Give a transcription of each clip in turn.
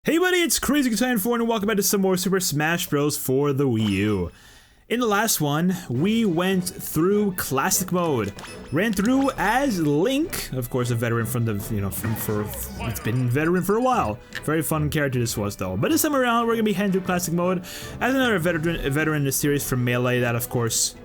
Hey buddy, it's Crazy Guitar 4 and welcome back to some more Super Smash Bros. For the Wii U. In the last one, we went through Classic mode. Ran through as Link, of course a veteran from the, it's been veteran for a while. Very fun character this was though. But this time around, we're gonna be heading through Classic mode as another veteran in the series from Melee that, of course,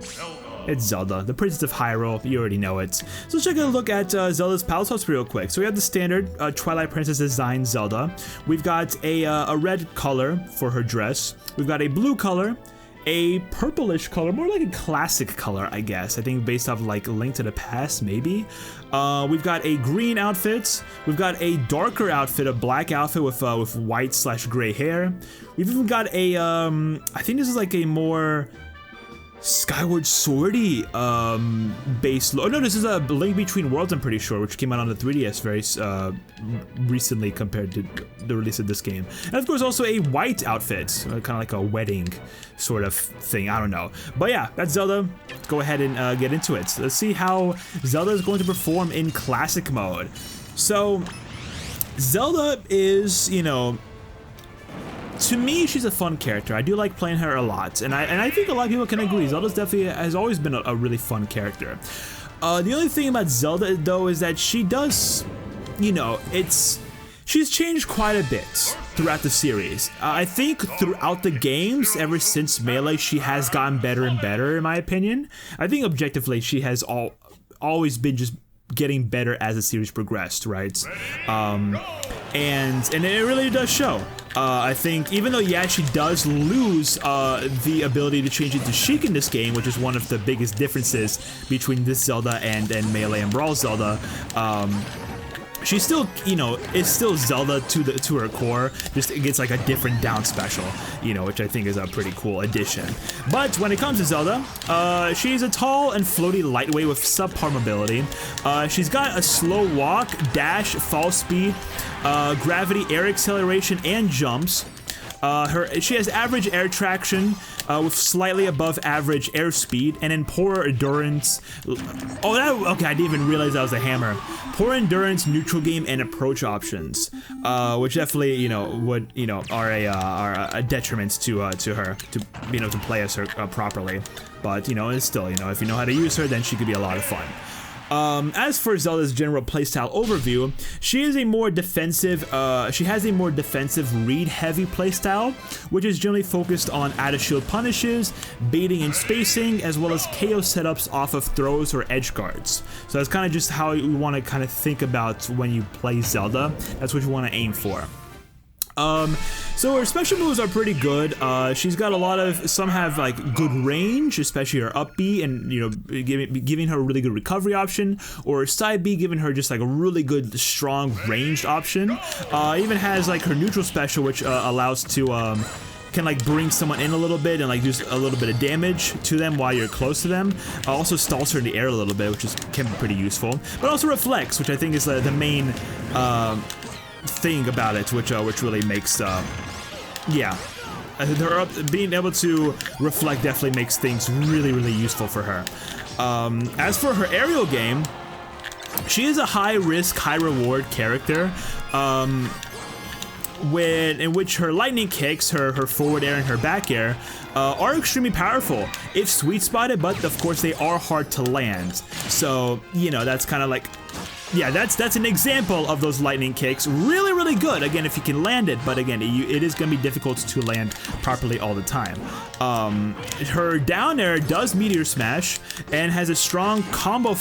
it's Zelda, the Princess of Hyrule. You already know it. So let's take a look at Zelda's Power Ups real quick. So we have the standard Twilight Princess design Zelda. We've got a red color for her dress. We've got a blue color, a purplish color, more like a classic color, I guess. I think based off like Link to the Past, maybe. We've got a green outfit. We've got a darker outfit, a black outfit with white/gray hair. We've even got a I think this is like a more Skyward Swordy base. Oh no, this is a Link Between Worlds, I'm pretty sure, which came out on the 3DS very recently compared to the release of this game. And of course also a white outfit, kind of like a wedding sort of thing, I don't know. But yeah, that's Zelda. Let's go ahead and get into it. So let's see how Zelda is going to perform in Classic mode. So Zelda is, you know, to me, she's a fun character. I do like playing her a lot, and I think a lot of people can agree. Zelda's definitely has always been a really fun character. The only thing about Zelda, though, is that she does, you know, she's changed quite a bit throughout the series. I think throughout the games, ever since Melee, she has gotten better and better, in my opinion. I think objectively, she has always been just getting better as the series progressed, right? And it really does show. I think even though, yeah, she does lose the ability to change into Sheik in this game, which is one of the biggest differences between this Zelda and Melee and Brawl Zelda, she still, you know, is still Zelda to her core, just it gets like a different down special, you know, which I think is a pretty cool addition. But when it comes to Zelda, she's a tall and floaty lightweight with subpar mobility. She's got a slow walk, dash, fall speed, gravity, air acceleration, and jumps. She has average air traction with slightly above average air speed, and then poor endurance. Okay, I didn't even realize that was a hammer. Poor endurance, neutral game, and approach options, which definitely, you know, would, you know, are a detriment to her to being able to play as her properly. But you know, it's still, you know, if you know how to use her, then she could be a lot of fun. As for Zelda's general playstyle overview, she has a more defensive read-heavy playstyle, which is generally focused on out-of-shield punishes, baiting and spacing, as well as KO setups off of throws or edge guards. So that's kind of just how you want to kind of think about when you play Zelda. That's what you want to aim for. So her special moves are pretty good. She's got a lot of, some have like good range, especially her up B, and you know, giving her a really good recovery option, or her side B giving her just like a really good strong ranged option. Even has like her neutral special, which allows to can like bring someone in a little bit and like do a little bit of damage to them while you're close to them. Also stalls her in the air a little bit, which can be pretty useful. But also reflects, which I think is the main thing about it, which really makes yeah, her being able to reflect definitely makes things really useful for her. As for her aerial game, she is a high risk, high reward character, in which her lightning kicks, her forward air and her back air are extremely powerful if sweet spotted, but of course they are hard to land. So, you know, that's kind of like, yeah, that's an example of those lightning kicks. Really good, again, if you can land it, but again, it is going to be difficult to land properly all the time. Her down air does meteor smash and has a strong combo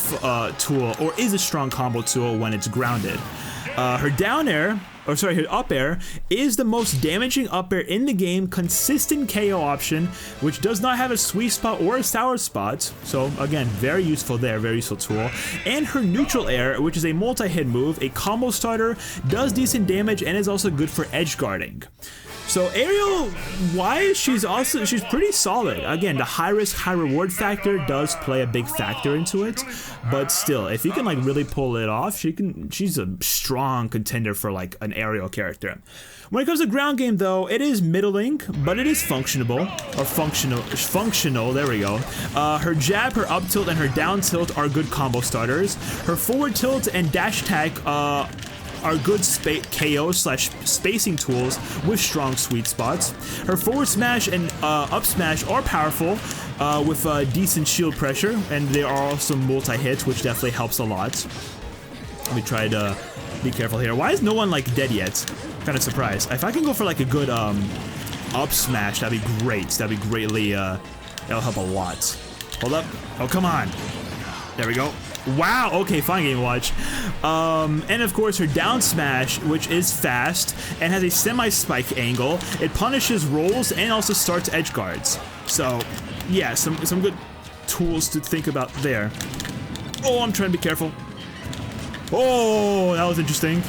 tool, or is a strong combo tool when it's grounded. Her down air, or sorry, her up air is the most damaging up air in the game, consistent KO option, which does not have a sweet spot or a sour spot. So again, very useful there, very useful tool. And her neutral air, which is a multi-hit move, a combo starter, does decent damage and is also good for edge guarding. So aerial wise, she's pretty solid. Again, the high risk, high reward factor does play a big factor into it, but still, if you can like really pull it off, she's a strong contender for like an aerial character. When it comes to ground game though, it is middling, but it is functional, there we go. Her jab, her up tilt, and her down tilt are good combo starters. Her forward tilt and dash attack are good KO slash spacing tools with strong sweet spots. Her forward smash and up smash are powerful with decent shield pressure, and they are also multi-hit, which definitely helps a lot. Let me try to be careful here. Why is no one like dead yet? Kind of surprised. If I can go for like a good up smash, that'd be great. That'd be greatly, that'll help a lot. Hold up. Oh, come on. There we go. Wow, okay, fine Game Watch. And of course her down smash, which is fast and has a semi-spike angle. It punishes rolls and also starts edge guards. So, yeah, some good tools to think about there. Oh, I'm trying to be careful. Oh, that was interesting.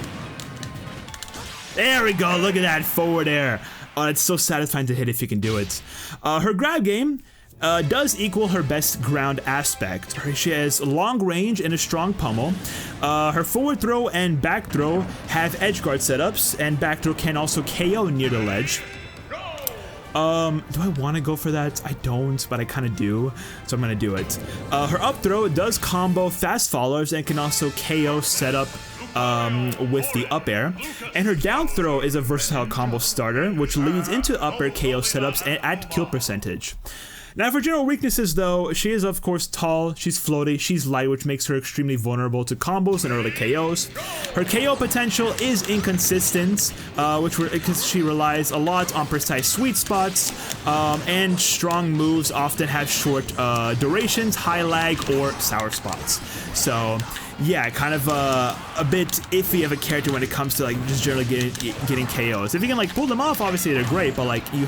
There we go, look at that forward air. Oh, it's so satisfying to hit if you can do it. Her grab game does equal her best ground aspect. She has long range and a strong pummel. Her forward throw and back throw have edge guard setups, and back throw can also KO near the ledge. Do I want to go for that? I don't, but I kind of do, so I'm gonna do it. Her up throw does combo fast followers and can also KO setup with the up air, and her down throw is a versatile combo starter, which leads into up air KO setups and at kill percentage. Now for general weaknesses though, she is of course tall, she's floaty, she's light, which makes her extremely vulnerable to combos and early KOs. Her KO potential is inconsistent, because she relies a lot on precise sweet spots, and strong moves often have short durations, high lag, or sour spots. So yeah, kind of a bit iffy of a character when it comes to like just generally getting KOs. If you can like pull them off, obviously they're great, but like you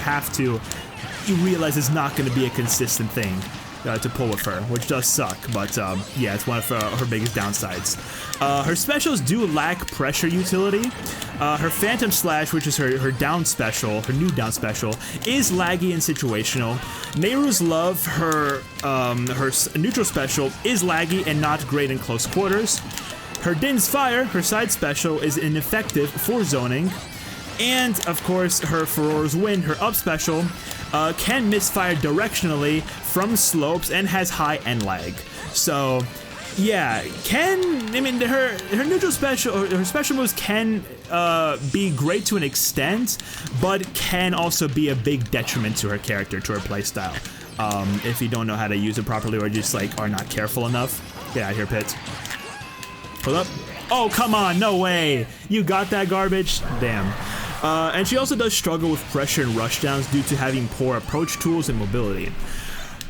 realize it's not going to be a consistent thing to pull with her, which does suck, but yeah, it's one of her biggest downsides. Her specials do lack pressure utility. Her Phantom Slash, which is her down special, her new down special, is laggy and situational. Nehru's Love, her neutral special, is laggy and not great in close quarters. Her Din's Fire, her side special, is ineffective for zoning. And, of course, her Furore's Wind, her up special, can misfire directionally from slopes and has high end lag. So, yeah, her neutral special, her special moves can be great to an extent, but can also be a big detriment to her character, to her playstyle, if you don't know how to use it properly or just, like, are not careful enough. Get out of here, Pit. Hold up. Oh, come on, no way! You got that garbage? Damn. And she also does struggle with pressure and rushdowns due to having poor approach tools and mobility.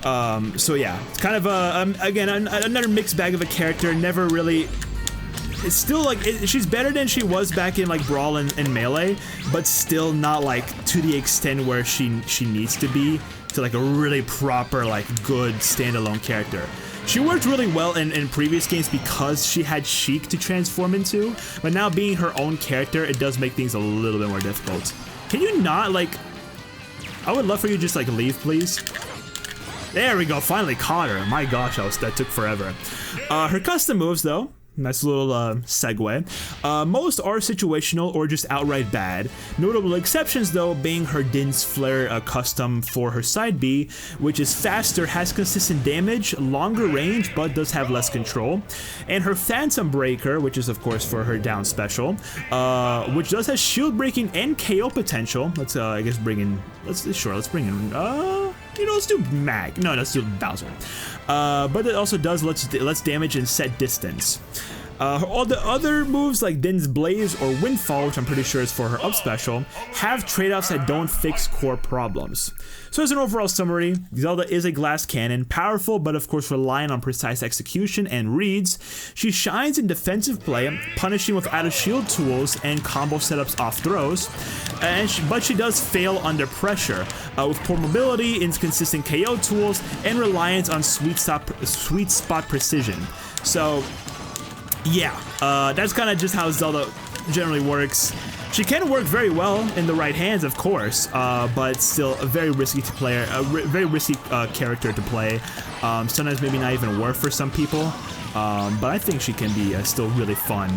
So yeah, it's kind of again another mixed bag of a character. Never really. It's still like she's better than she was back in like Brawl and Melee, but still not like to the extent where she needs to be to like a really proper like good standalone character. She worked really well in previous games because she had Sheik to transform into, but now being her own character, it does make things a little bit more difficult. Can you not, like... I would love for you to just, like, leave, please. There we go, finally caught her. My gosh, that took forever. Her custom moves, though. Nice little segue. Most are situational or just outright bad. Notable exceptions though being her Din's Flare custom for her side B, which is faster, has consistent damage, longer range, but does have less control. And her Phantom Breaker, which is of course for her down special, which does have shield breaking and KO potential. Let's I guess bring in, let's bring in, let's do Mag. No, let's do Bowser. But it also does lets damage and set distance. All the other moves like Din's Blaze or Windfall, which I'm pretty sure is for her up special, have trade-offs that don't fix core problems. So as an overall summary, Zelda is a glass cannon, powerful but of course relying on precise execution and reads. She shines in defensive play, punishing with out-of-shield tools and combo setups off throws, but she does fail under pressure, with poor mobility, inconsistent KO tools, and reliance on sweet spot precision. So yeah, that's kind of just how Zelda generally works. She can work very well in the right hands, of course, but still a very risky very risky character to play. Sometimes maybe not even worth for some people, but I think she can be still really fun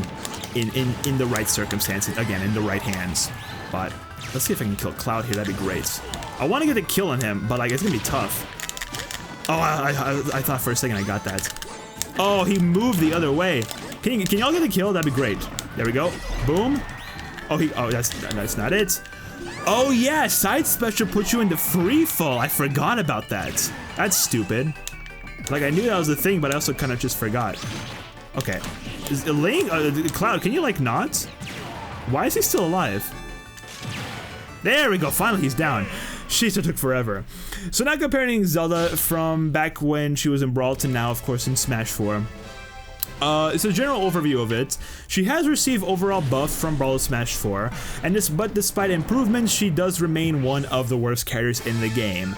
in the right circumstances. Again, in the right hands. But let's see if I can kill Cloud here. That'd be great. I want to get a kill on him, but like it's gonna be tough. Oh, I thought for a second I got that. Oh, he moved the other way. Can y'all get a kill? That'd be great. There we go. Boom. Oh, that's not it. Oh yeah, side special puts you into free fall. I forgot about that. That's stupid. Like, I knew that was a thing, but I also kind of just forgot. Okay. Is Link, Cloud, can you like not? Why is he still alive? There we go, finally he's down. Jeez, it took forever. So now comparing Zelda from back when she was in Brawl to now, of course, in Smash 4. It's a general overview of it. She has received overall buff from Brawl to Smash 4, but despite improvements, she does remain one of the worst characters in the game.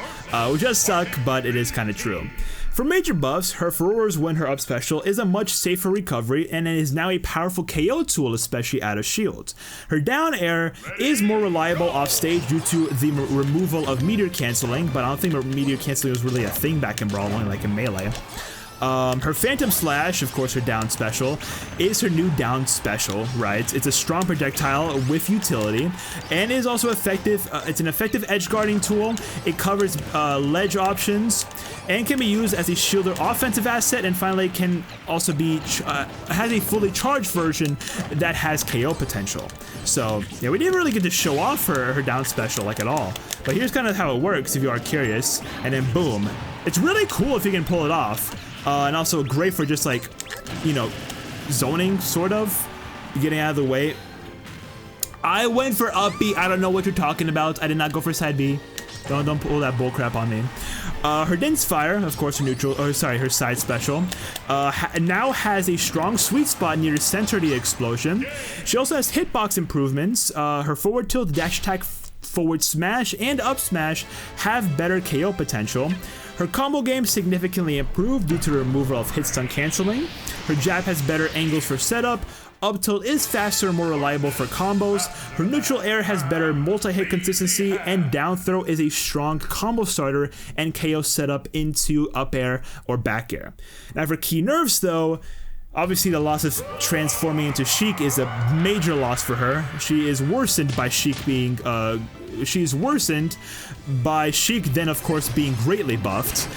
Which does suck, but it is kind of true. For major buffs, her Furores when her up special is a much safer recovery and it is now a powerful KO tool, especially out of shield. Her down air is more reliable off stage due to the removal of meteor canceling, but I don't think meteor canceling was really a thing back in Brawl, only like in Melee. Her Phantom Slash, of course her down special, is her new down special, right? It's a strong projectile with utility, and is also effective. It's an effective edge guarding tool. It covers ledge options, and can be used as a shield or offensive asset, and finally can also be, has a fully charged version that has KO potential. So, yeah, we didn't really get to show off her down special, like, at all. But here's kind of how it works, if you are curious, and then boom. It's really cool if you can pull it off. And also great for just like, you know, zoning, sort of, getting out of the way. I went for up B. I don't know what you're talking about. I did not go for side B. Don't pull that bullcrap on me. Her Dense Fire, of course, her side special, now has a strong sweet spot near the center of the explosion. She also has hitbox improvements. Her forward tilt, dash attack, forward smash, and up smash have better KO potential. Her combo game significantly improved due to the removal of hit stun canceling. Her jab has better angles for setup. Up tilt is faster and more reliable for combos. Her neutral air has better multi-hit consistency, and down throw is a strong combo starter and KO setup into up air or back air. Now for key nerfs though, obviously the loss of transforming into Sheik is a major loss for her. She is worsened by Sheik being then of course being greatly buffed.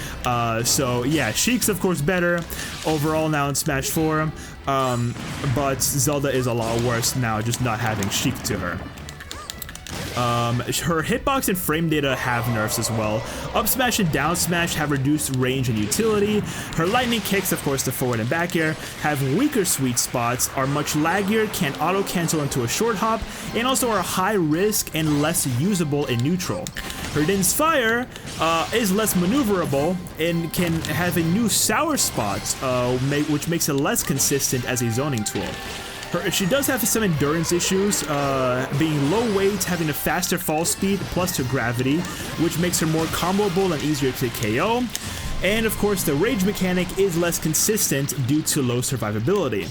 So yeah, Sheik's of course better overall now in Smash 4, but Zelda is a lot worse now just not having Sheik to her. Her hitbox and frame data have nerfs as well. Up smash and down smash have reduced range and utility. Her lightning kicks, of course the forward and back air, have weaker sweet spots, are much laggier, can auto cancel into a short hop, and also are high risk and less usable in neutral. Her Dense Fire is less maneuverable and can have a new sour spot, which makes it less consistent as a zoning tool. She does have some endurance issues, being low weight, having a faster fall speed, plus her gravity, which makes her more comboable and easier to KO. And of course, the rage mechanic is less consistent due to low survivability.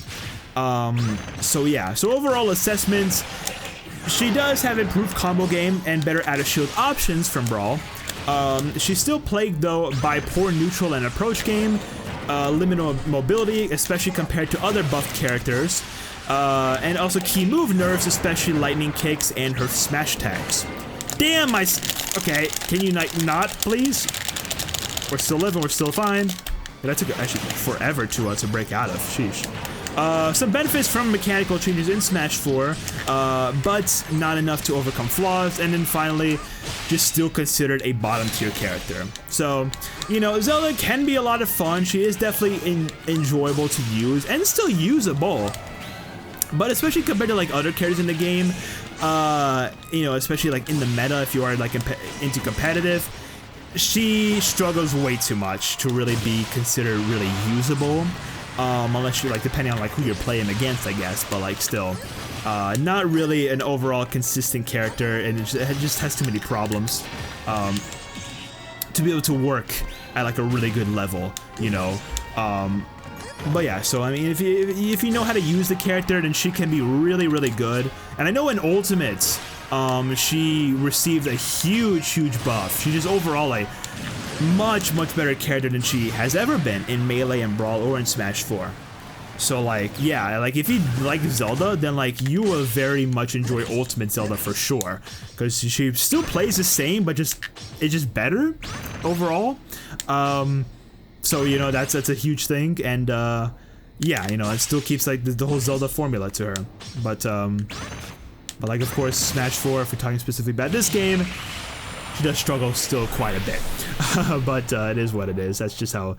So yeah, so overall assessments, she does have improved combo game and better out of shield options from Brawl. She's still plagued though by poor neutral and approach game, limited mobility, especially compared to other buffed characters. And also key move nerfs, especially lightning kicks and her smash tags. Damn, okay, can you not, please? We're still living, we're still fine. That took actually forever to break out of, sheesh. Some benefits from mechanical changes in Smash 4, but not enough to overcome flaws, and then finally, just still considered a bottom tier character. So, you know, Zelda can be a lot of fun, she is definitely enjoyable to use, and still usable. But especially compared to like other characters in the game, you know, especially like in the meta, if you are like into competitive, she struggles way too much to really be considered really usable. Unless you're like, depending on like who you're playing against, I guess, but like still, not really an overall consistent character, and it just has too many problems, to be able to work at like a really good level, you know. But yeah, so I mean, if you know how to use the character, then she can be really, really good. And I know in Ultimates, she received a huge buff. She's just overall a much better character than she has ever been in Melee and Brawl or in Smash 4. So like, yeah, like if you like Zelda, then like you will very much enjoy Ultimate Zelda for sure, because she still plays the same, but it's just better overall. So, you know, that's a huge thing, and yeah, you know, it still keeps like the whole Zelda formula to her. But like of course Smash 4, if we're talking specifically about this game, she does struggle still quite a bit. But it is what it is. That's just how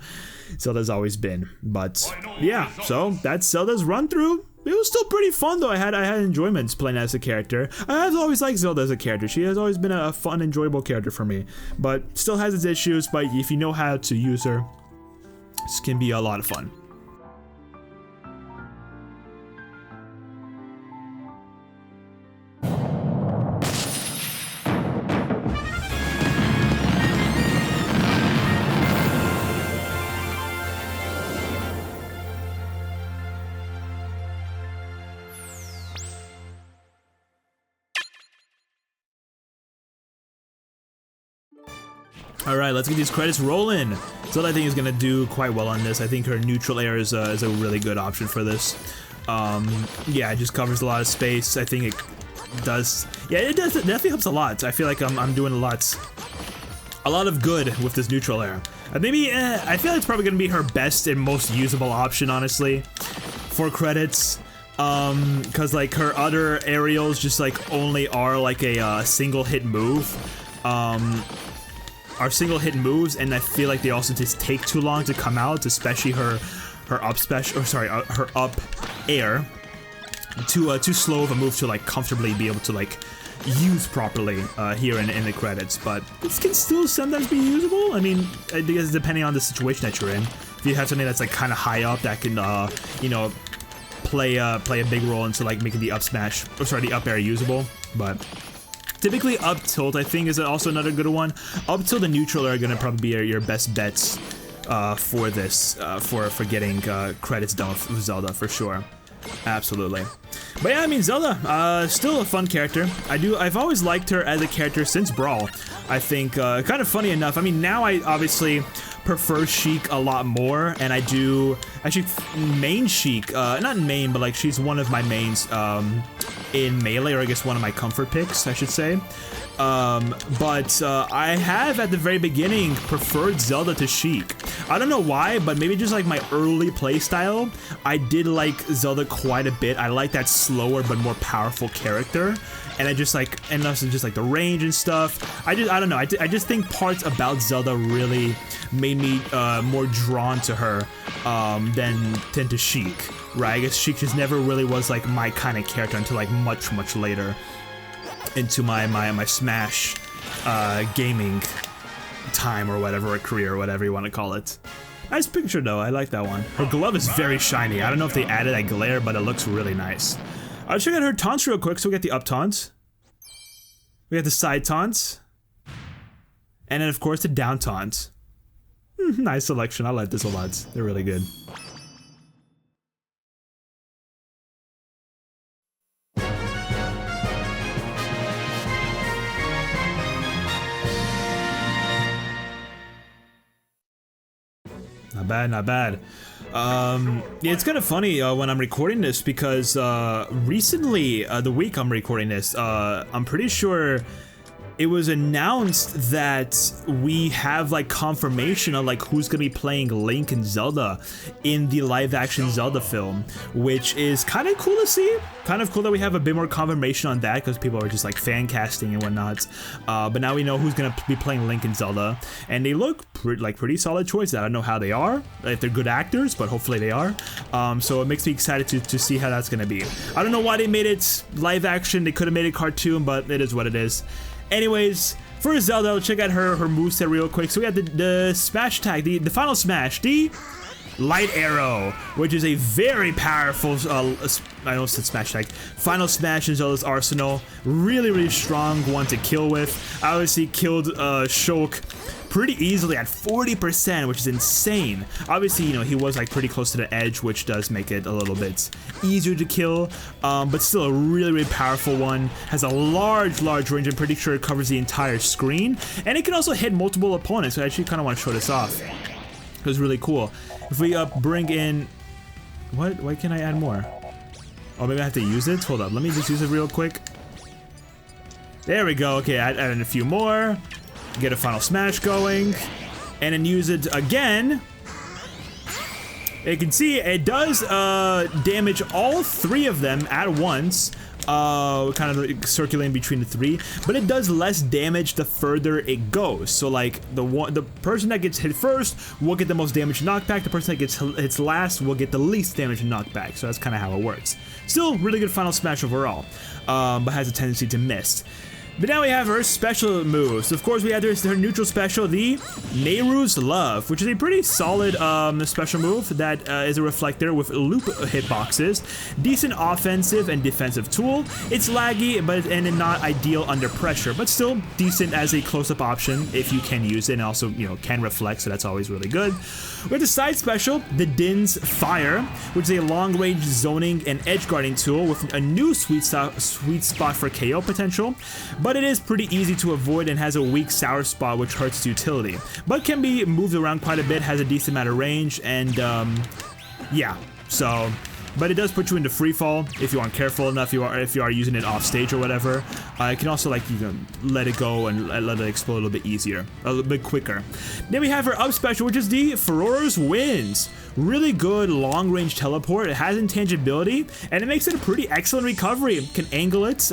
Zelda's always been. But yeah, so that's Zelda's run through. It was still pretty fun though. I had enjoyments playing as a character. I've always liked Zelda as a character. She has always been a fun, enjoyable character for me. But still has its issues, but if you know how to use her, this can be a lot of fun. Alright, let's get these credits rolling. Zelda I think is gonna do quite well on this. I think her neutral air is a really good option for this. Yeah, it just covers a lot of space. I think it does. Yeah, it does. It definitely helps a lot. I feel like I'm doing a lot of good with this neutral air. Maybe I feel like it's probably gonna be her best and most usable option, honestly, for credits. Cause like her other aerials just like only are like a single hit move. Are single hit moves, and I feel like they also just take too long to come out, especially her up special, or sorry, her up air. Too slow of a move to like comfortably be able to like use properly here in the credits. But this can still sometimes be usable. I mean, I guess depending on the situation that you're in. If you have something that's like kind of high up that can you know, play a big role into like making the up smash, or sorry, the up air usable, but. Typically, up tilt, I think, is also another good one. Up tilt and neutral are gonna probably be your best bets for this, for getting credits done with Zelda, for sure. Absolutely. But yeah, I mean, Zelda, still a fun character. I've always liked her as a character since Brawl. I think, kind of funny enough, I mean, now I obviously prefer Sheik a lot more, and I do actually main Sheik, not main, but like she's one of my mains in Melee, or I guess one of my comfort picks, I should say. But I have at the very beginning preferred Zelda to Sheik. I don't know why, but maybe just like my early playstyle, I did like Zelda quite a bit. I like that slower but more powerful character. And I just like, and also just like the range and stuff. I don't know, I just think parts about Zelda really made me more drawn to her than to Sheik, right? I guess Sheik just never really was like my kind of character until like much later into my Smash gaming time or whatever, or career, or whatever you want to call it. Nice picture though, I like that one. Her glove is very shiny. I don't know if they added that glare, but it looks really nice. I'll check out her taunts real quick. So we got the up taunt, we got the side taunt, and then of course the down taunt. Nice selection. I like this a lot. They're really good. Not bad, not bad. Yeah, it's kind of funny when I'm recording this because recently, the week I'm recording this, I'm pretty sure it was announced that we have like confirmation of like who's gonna be playing Link and Zelda in the live-action Zelda film, which is kind of cool to see. Kind of cool that we have a bit more confirmation on that, because people are just like fan casting and whatnot. But now we know who's gonna be playing Link and Zelda, and they look pretty solid choices. I don't know how they are, if they're good actors, but hopefully they are. So it makes me excited to see how that's gonna be. I don't know why they made it live action. They could have made it cartoon, but it is what it is. Anyways, for Zelda, we'll check out her moveset real quick. So we got the smash attack, the final smash, the light arrow, which is a very powerful, I almost said smash attack, final smash in Zelda's arsenal. Really strong one to kill with. I obviously killed Shulk pretty easily at 40%, which is insane. Obviously, you know, he was like pretty close to the edge, which does make it a little bit easier to kill, but still a really powerful one. Has a large range. I'm pretty sure it covers the entire screen, and it can also hit multiple opponents. So I actually kind of want to show this off. It was really cool. If we bring in, why can't I add more? Oh, maybe I have to use it? Hold up, let me just use it real quick. There we go. Okay, add in a few more. Get a final smash going, and then use it again. You can see it does damage all 3 of them at once. Kind of circulating between the 3, but it does less damage the further it goes. So like the person that gets hit first will get the most damage knockback. The person that gets hit last will get the least damage knockback. So that's kind of how it works. Still really good Final Smash overall, but has a tendency to miss. But now we have her special moves. Of course, we have her neutral special, the Nehru's Love, which is a pretty solid special move that is a reflector with loop hitboxes, decent offensive and defensive tool. It's laggy, and not ideal under pressure, but still decent as a close-up option if you can use it, and also, you know, can reflect, so that's always really good. We have the side special, the Din's Fire, which is a long-range zoning and edge guarding tool with a new sweet spot for KO potential. But it is pretty easy to avoid and has a weak sour spot which hurts its utility, but can be moved around quite a bit, has a decent amount of range, and yeah, so, but it does put you into free fall if you aren't careful enough, if you are using it off stage or whatever. It can also, like, you can let it go and let it explode a little bit easier, a little bit quicker. Then we have her up special, which is the Furora's Winds. Really good long-range teleport. It has intangibility, and it makes it a pretty excellent recovery. It can angle it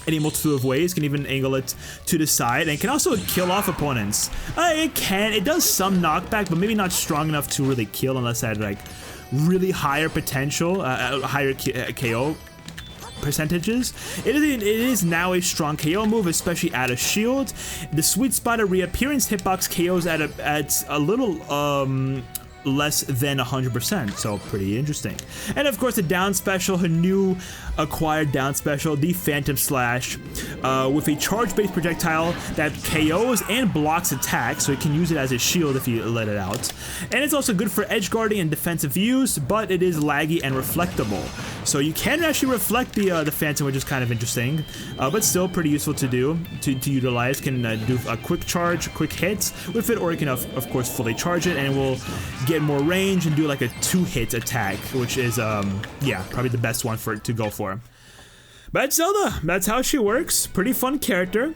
any multitude of ways, can even angle it to the side, and can also kill off opponents. It does some knockback, but maybe not strong enough to really kill unless it had like really higher potential, higher KO percentages. It is now a strong KO move, especially at a shield. The sweet spot of reappearance hitbox KOs at a little less than 100%, so pretty interesting. And of course the down special, her new acquired down special, the Phantom Slash, with a charge-based projectile that KOs and blocks attacks, so you can use it as a shield if you let it out. And it's also good for edge guarding and defensive use, but it is laggy and reflectable. So you can actually reflect the Phantom, which is kind of interesting, but still pretty useful to do, to utilize. Can do a quick charge, quick hits with it, or you can of course fully charge it and it will get more range and do like a 2-hit attack, which is yeah, probably the best one for it to go for. But that's Zelda. That's how she works. Pretty fun character.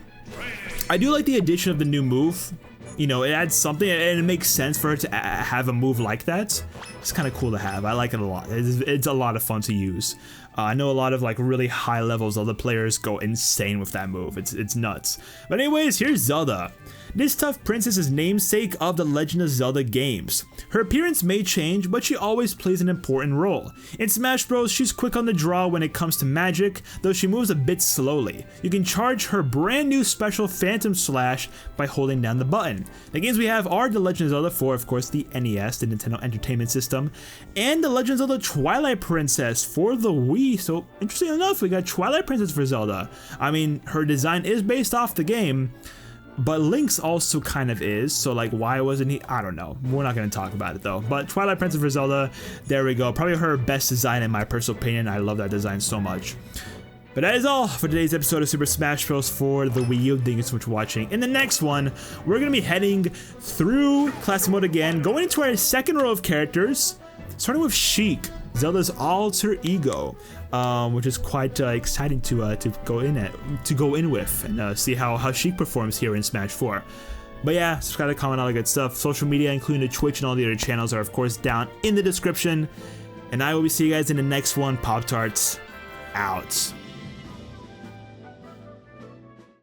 I do like the addition of the new move. You know, it adds something, and it makes sense for her to have a move like that. It's kind of cool to have. I like it a lot. It's a lot of fun to use. I know a lot of like really high levels Zelda players go insane with that move. It's nuts. But anyways, here's Zelda. This tough princess is namesake of the Legend of Zelda games. Her appearance may change, but she always plays an important role. In Smash Bros, she's quick on the draw when it comes to magic, though she moves a bit slowly. You can charge her brand new special Phantom Slash by holding down the button. The games we have are The Legend of Zelda for, of course, the NES, the Nintendo Entertainment System, and The Legend of Zelda Twilight Princess for the Wii. So, interesting enough, we got Twilight Princess for Zelda. I mean, her design is based off the game, but Link's also kind of is, so like why wasn't he? I don't know. We're not going to talk about it though. But Twilight Princess for Zelda, there we go. Probably her best design in my personal opinion. I love that design so much. But that is all for today's episode of Super Smash Bros. For the Wii U. Thank you so much for watching. In the next one, we're going to be heading through Classic Mode again, going into our second row of characters, starting with Sheik, Zelda's alter ego, which is quite exciting to go in with and see how Sheik performs here in Smash 4. But yeah, subscribe, comment, all that good stuff. Social media, including the Twitch and all the other channels, are of course down in the description. And I will see you guys in the next one. Pop-Tarts out.